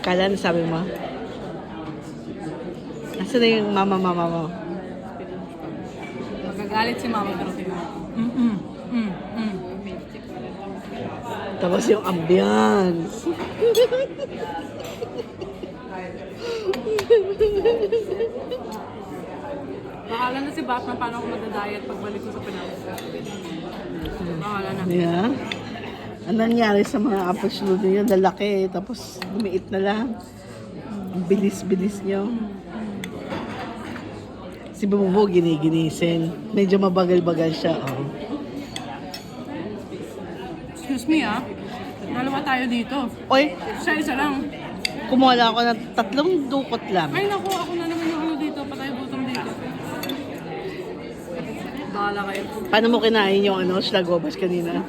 Kala na sabi mo? Nasaan na yung mama mo? Magagalit si mama pero tingnan. Tapos yung ambience. Bahala na si Batman paano ako magda-diet pagbalik ko sa Pinas. Bahala na. Yeah. Ano nangyari sa mga apple niyo? Lalaki, tapos lumiit na lang. Ang bilis-bilis nyo. Si Bubo giniginisin. Medyo mabagal-bagal siya. Oh. Excuse me dalawa tayo dito. Oy, Isa lang. kumuha lang ako ng 3 dukot lang. Ay naku, ako na naman yung dito. Patay gutom dito. Bahala kayo. Paano mo kinain yung schlagobas kanina?